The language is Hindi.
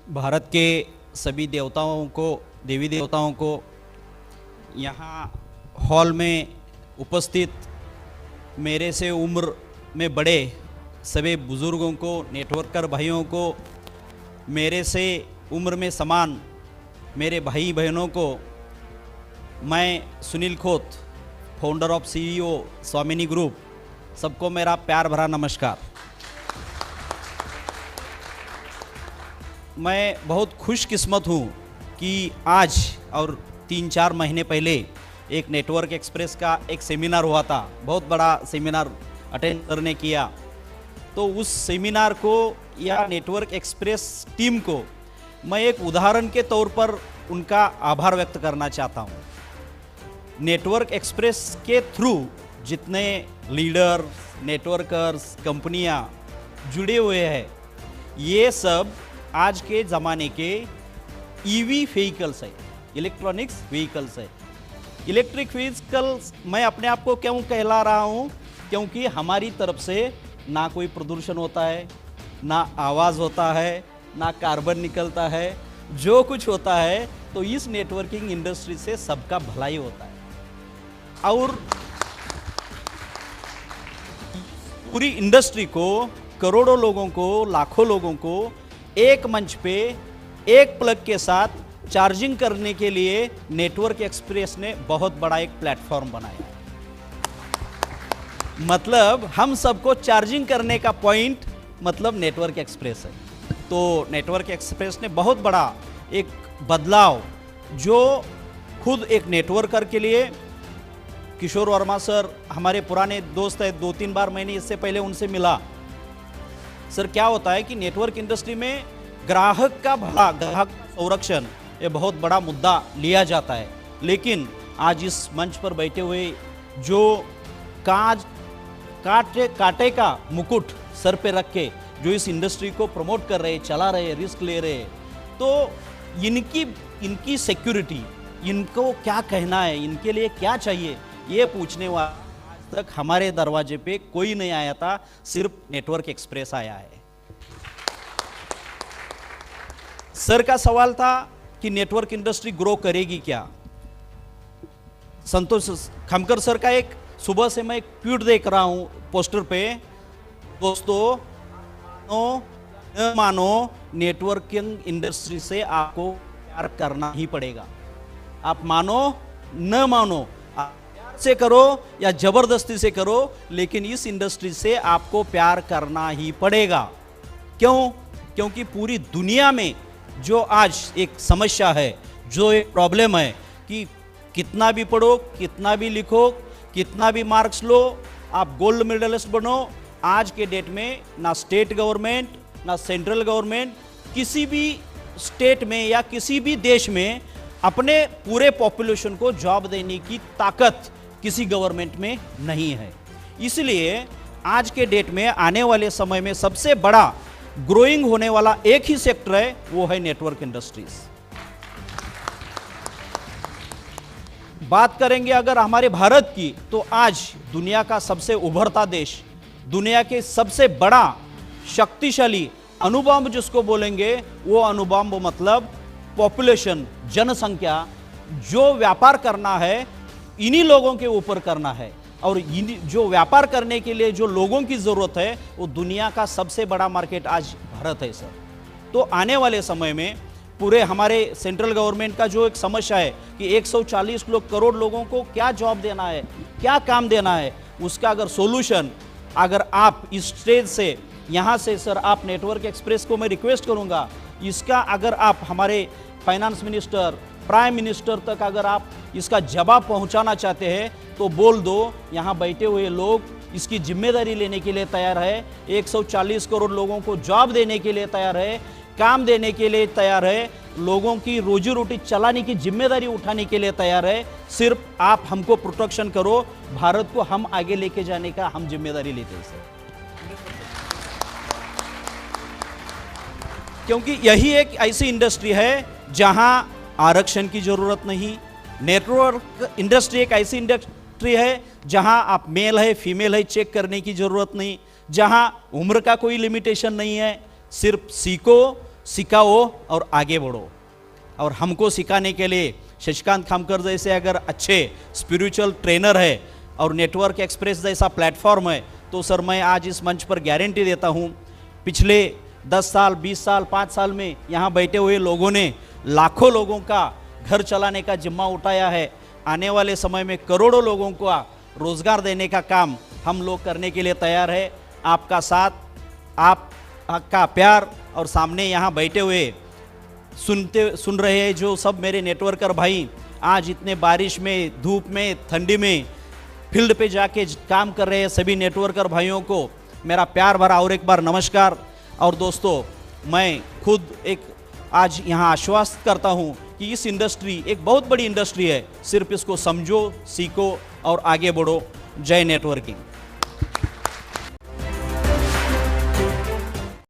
भारत के सभी देवताओं को, देवी देवताओं को, यहाँ हॉल में उपस्थित मेरे से उम्र में बड़े सभी बुज़ुर्गों को, नेटवर्कर भाइयों को, मेरे से उम्र में समान मेरे भाई बहनों को, मैं Sunil Khot, founder of CEO स्वामिनी ग्रुप, सबको मेरा प्यार भरा नमस्कार। मैं बहुत खुशकिस्मत हूँ कि आज और 3-4 महीने पहले एक नेटवर्क एक्सप्रेस का एक सेमिनार हुआ था, बहुत बड़ा सेमिनार अटेंड करने किया। तो उस सेमिनार को या नेटवर्क एक्सप्रेस टीम को मैं एक उदाहरण के तौर पर उनका आभार व्यक्त करना चाहता हूँ। नेटवर्क एक्सप्रेस के थ्रू जितने लीडर, नेटवर्कर्स, कंपनियाँ जुड़े हुए हैं, ये सब आज के ज़माने के ईवी व्हीकल्स है, इलेक्ट्रॉनिक्स व्हीकल्स है। इलेक्ट्रिक व्हीकल्स मैं अपने आप को क्यों कहला रहा हूँ? क्योंकि हमारी तरफ से ना कोई प्रदूषण होता है, ना आवाज़ होता है, ना कार्बन निकलता है। जो कुछ होता है तो इस नेटवर्किंग इंडस्ट्री से सबका भलाई होता है। और पूरी इंडस्ट्री को, करोड़ों लोगों को, लाखों लोगों को एक मंच पे एक प्लग के साथ चार्जिंग करने के लिए नेटवर्क एक्सप्रेस ने बहुत बड़ा एक प्लेटफॉर्म बनाया है। मतलब हम सबको चार्जिंग करने का पॉइंट मतलब नेटवर्क एक्सप्रेस है। तो नेटवर्क एक्सप्रेस ने बहुत बड़ा एक बदलाव, जो खुद एक नेटवर्कर के लिए, किशोर वर्मा सर हमारे पुराने दोस्त है, 2-3 बार मैंने इससे पहले उनसे मिला। सर, क्या होता है कि नेटवर्क इंडस्ट्री में ग्राहक का भला, ग्राहक संरक्षण ये बहुत बड़ा मुद्दा लिया जाता है, लेकिन आज इस मंच पर बैठे हुए जो कांटे का मुकुट सर पे रख के जो इस इंडस्ट्री को प्रमोट कर रहे, चला रहे, रिस्क ले रहे, तो इनकी सिक्योरिटी, इनको क्या कहना है, इनके लिए क्या चाहिए, ये पूछने वाला आज तक हमारे दरवाजे पे कोई नहीं आया था, सिर्फ नेटवर्क एक्सप्रेस आया है। सर का सवाल था कि नेटवर्क इंडस्ट्री ग्रो करेगी क्या? संतोष खमकर सर का एक सुबह से मैं एक ट्वीट देख रहा हूं पोस्टर पे, दोस्तों न मानो, नेटवर्किंग इंडस्ट्री से आपको प्यार करना ही पड़ेगा। आप मानो न मानो, प्यार से करो या जबरदस्ती से करो, लेकिन इस इंडस्ट्री से आपको प्यार करना ही पड़ेगा। क्यों? क्योंकि पूरी दुनिया में जो आज एक समस्या है, जो एक प्रॉब्लम है कि कितना भी पढ़ो, कितना भी लिखो, कितना भी मार्क्स लो, आप गोल्ड मेडलिस्ट बनो, आज के डेट में ना स्टेट गवर्नमेंट, ना सेंट्रल गवर्नमेंट, किसी भी स्टेट में या किसी भी देश में अपने पूरे पॉपुलेशन को जॉब देने की ताकत किसी गवर्नमेंट में नहीं है। इसलिए आज के डेट में, आने वाले समय में सबसे बड़ा ग्रोइंग होने वाला एक ही सेक्टर है, वो है नेटवर्क इंडस्ट्रीज। बात करेंगे अगर हमारे भारत की, तो आज दुनिया का सबसे उभरता देश, दुनिया के सबसे बड़ा शक्तिशाली अणुबॉम्ब जिसको बोलेंगे, वो अणुबॉम्ब मतलब पॉपुलेशन, जनसंख्या, जो व्यापार करना है इन्हीं लोगों के ऊपर करना है, और जो व्यापार करने के लिए जो लोगों की जरूरत है, वो दुनिया का सबसे बड़ा मार्केट आज भारत है सर। तो आने वाले समय में पूरे हमारे सेंट्रल गवर्नमेंट का जो एक समस्या है कि 140 करोड़ लोगों को क्या जॉब देना है, क्या काम देना है, उसका अगर सोल्यूशन अगर आप इस स्टेज से, यहाँ से सर, आप नेटवर्क एक्सप्रेस को मैं रिक्वेस्ट करूँगा, इसका अगर आप हमारे फाइनेंस मिनिस्टर, प्राइम मिनिस्टर तक अगर आप इसका जवाब पहुंचाना चाहते हैं, तो बोल दो, यहाँ बैठे हुए लोग इसकी जिम्मेदारी लेने के लिए तैयार है। 140 करोड़ लोगों को जॉब देने के लिए तैयार है, काम देने के लिए तैयार है, लोगं की रोजी रोटी चलाने की जिम्मेदारी उठाने के लिए तैयार है। सिर्फ आप हमको प्रोटेक्शन करो, भारत को हम आगे लेके जाने का हम जिम्मेदारी लेते हैं सर। क्योंकि यही एक ऐसी इंडस्ट्री है जहां आरक्षण की जरूरत नहीं। नेटवर्क इंडस्ट्री एक ऐसी इंडस्ट्री है जहां आप मेल है, फीमेल है चेक करने की जरूरत नहीं, जहां उम्र का कोई लिमिटेशन नहीं है। सिर्फ सीखो, सिखाओ और आगे बढ़ो। और हमको सिखाने के लिए शशिकांत खामकर जैसे अगर अच्छे स्पिरिचुअल ट्रेनर है और नेटवर्क एक्सप्रेस जैसा प्लेटफॉर्म है, तो सर मैं आज इस मंच पर गारंटी देता हूँ, पिछले 10 साल 20 साल 5 साल में यहाँ बैठे हुए लोगों ने लाखों लोगों का घर चलाने का जिम्मा उठाया है। आने वाले समय में करोड़ों लोगों को रोजगार देने का काम हम लोग करने के लिए तैयार है। आपका साथ, आपका प्यार और सामने यहाँ बैठे हुए सुन रहे हैं जो सब मेरे नेटवर्कर भाई आज इतने बारिश में, धूप में, ठंडी में फील्ड पे जाके काम कर रहे हैं, सभी नेटवर्कर भाइयों को मेरा प्यार भरा और एक बार नमस्कार। और दोस्तों, मैं खुद एक आज यहाँ आश्वस्त करता हूँ कि इस इंडस्ट्री एक बहुत बड़ी इंडस्ट्री है, सिर्फ इसको समझो, सीखो और आगे बढ़ो। जय नेटवर्किंग।